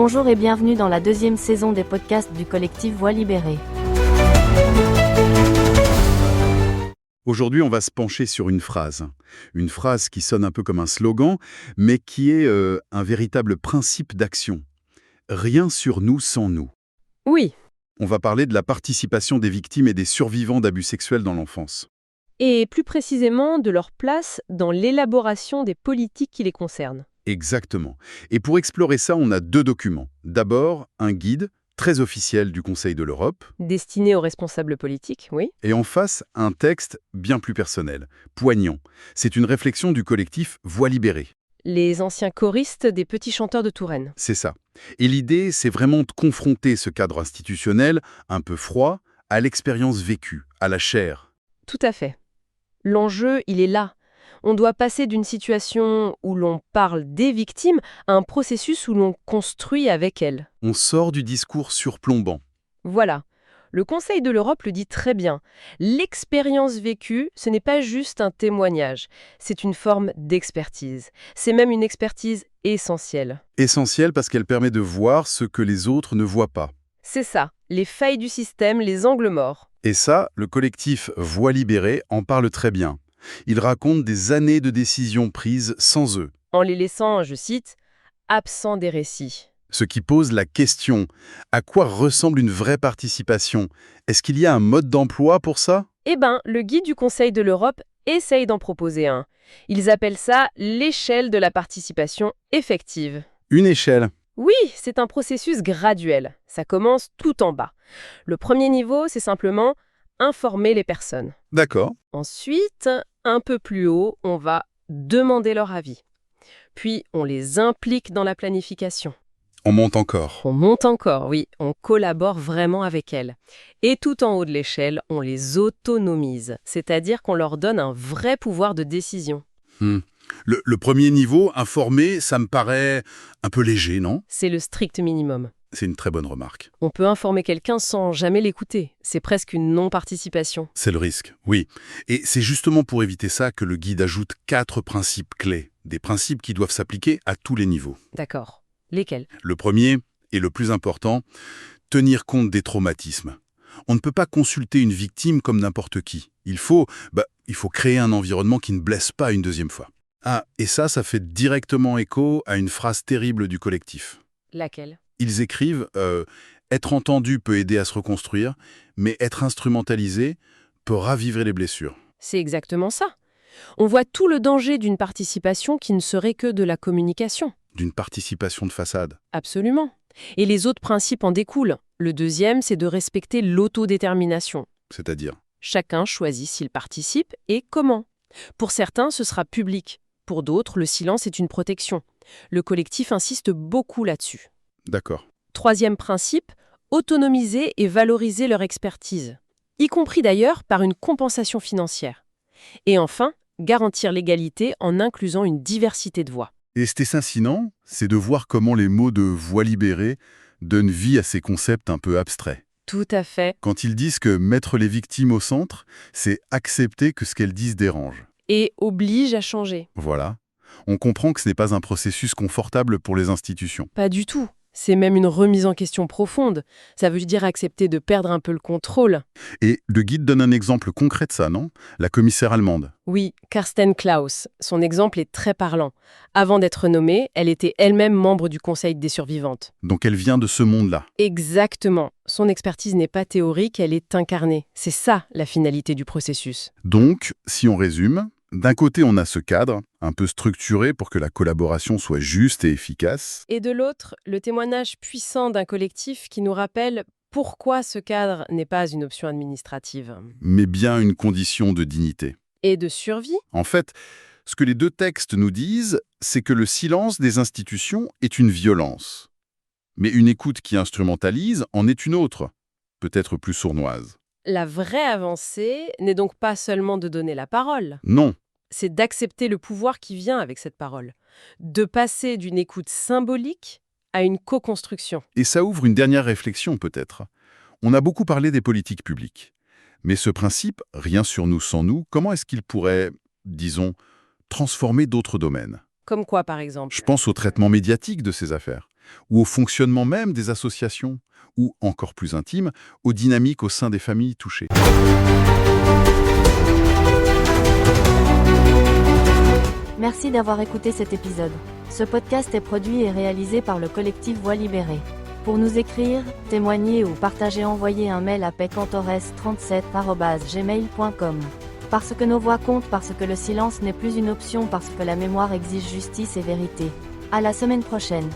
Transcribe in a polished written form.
Bonjour et bienvenue dans la deuxième saison des podcasts du collectif Voix libérée. Aujourd'hui, on va se pencher sur une phrase qui sonne un peu comme un slogan, mais qui est un véritable principe d'action. Rien sur nous sans nous. Oui, On va parler de la participation des victimes et des survivants d'abus sexuels dans l'enfance. et plus précisément de leur place dans l'élaboration des politiques qui les concernent. Exactement. Et pour explorer ça, on a deux documents. D'abord, un guide très officiel du Conseil de l'Europe, Destinés aux responsables politiques, oui. et en face, un texte bien plus personnel, poignant. C'est une réflexion du collectif Voix libérée. Les anciens choristes des petits chanteurs de Touraine. C'est ça. Et l'idée, c'est vraiment de confronter ce cadre institutionnel, un peu froid, à l'expérience vécue, à la chair. Tout à fait. L'enjeu, il est là. On doit passer d'une situation où l'on parle des victimes à un processus où l'on construit avec elles. On sort du discours surplombant. Voilà. Le Conseil de l'Europe le dit très bien. L'expérience vécue, ce n'est pas juste un témoignage, c'est une forme d'expertise. C'est même une expertise essentielle. Essentielle parce qu'elle permet de voir ce que les autres ne voient pas. C'est ça, les failles du système, les angles morts. Et ça, le collectif Voix libérée en parle très bien. Il raconte des années de décisions prises sans eux. En les laissant, je cite, absents des récits. Ce qui pose la question, à quoi ressemble une vraie participation? Est-ce qu'il y a un mode d'emploi pour ça? Eh ben, le guide du Conseil de l'Europe essaye d'en proposer un. Ils appellent ça l'échelle de la participation effective. Une échelle. Oui, c'est un processus graduel. Ça commence tout en bas. Le premier niveau, c'est simplement informer les personnes. D'accord. Ensuite, un peu plus haut, on va demander leur avis. Puis, on les implique dans la planification. On monte encore. On monte encore, oui, on collabore vraiment avec elles. Et tout en haut de l'échelle, on les autonomise, c'est-à-dire qu'on leur donne un vrai pouvoir de décision. Le premier niveau, informé, ça me paraît un peu léger, non? C'est le strict minimum. C'est une très bonne remarque. On peut informer quelqu'un sans jamais l'écouter. C'est presque une non-participation. C'est le risque, oui. Et c'est justement pour éviter ça que le guide ajoute 4 principes clés. Des principes qui doivent s'appliquer à tous les niveaux. D'accord. Lesquels? Le premier, et le plus important, tenir compte des traumatismes. On ne peut pas consulter une victime comme n'importe qui. Il faut créer un environnement qui ne blesse pas une deuxième fois. Ah, et ça fait directement écho à une phrase terrible du collectif. Laquelle? Ils écrivent être entendu peut aider à se reconstruire, mais être instrumentalisé peut raviver les blessures. C'est exactement ça. On voit tout le danger d'une participation qui ne serait que de la communication. D'une participation de façade. Absolument. Et les autres principes en découlent. Le deuxième, c'est de respecter l'autodétermination. C'est-à-dire, Chacun choisit s'il participe et comment. Pour certains, ce sera public. Pour d'autres, le silence est une protection. Le collectif insiste beaucoup là-dessus. d'accord. Troisième principe, autonomiser et valoriser leur expertise, y compris d'ailleurs par une compensation financière. Et enfin, garantir l'égalité en inclusant une diversité de voix. Et ce qui est fascinant, c'est de voir comment les mots de voix libérée donnent vie à ces concepts un peu abstraits. Tout à fait. Quand ils disent que mettre les victimes au centre, c'est accepter que ce qu'elles disent dérange. Et oblige à changer. Voilà. On comprend que ce n'est pas un processus confortable pour les institutions. Pas du tout. C'est même une remise en question profonde. Ça veut dire accepter de perdre un peu le contrôle. Et le guide donne un exemple concret de ça, non? La commissaire allemande. Oui, Carsten Klaus. Son exemple est très parlant. Avant d'être nommée, elle était elle-même membre du Conseil des survivantes. Donc elle vient de ce monde-là. Exactement. Son expertise n'est pas théorique, elle est incarnée. C'est ça, la finalité du processus. Donc, si on résume, d'un côté on a ce cadre, un peu structuré pour que la collaboration soit juste et efficace. Et de l'autre, le témoignage puissant d'un collectif qui nous rappelle pourquoi ce cadre n'est pas une option administrative. Mais bien une condition de dignité. Et de survie. En fait, ce que les deux textes nous disent, c'est que le silence des institutions est une violence. Mais une écoute qui instrumentalise en est une autre, peut-être plus sournoise. La vraie avancée n'est donc pas seulement de donner la parole, Non, c'est d'accepter le pouvoir qui vient avec cette parole, de passer d'une écoute symbolique à une co-construction. et ça ouvre une dernière réflexion peut-être. On a beaucoup parlé des politiques publiques. Mais ce principe, rien sur nous sans nous, comment est-ce qu'il pourrait, transformer d'autres domaines? Comme quoi, par exemple? Je pense au traitement médiatique de ces affaires. ou au fonctionnement même des associations, ou, encore plus intime, aux dynamiques au sein des familles touchées. Merci d'avoir écouté cet épisode. Ce podcast est produit et réalisé par le collectif Voix libérée. Pour nous écrire, témoigner ou partager, envoyez un mail à pecantores37@gmail.com. Parce que nos voix comptent, parce que le silence n'est plus une option, parce que la mémoire exige justice et vérité. À la semaine prochaine.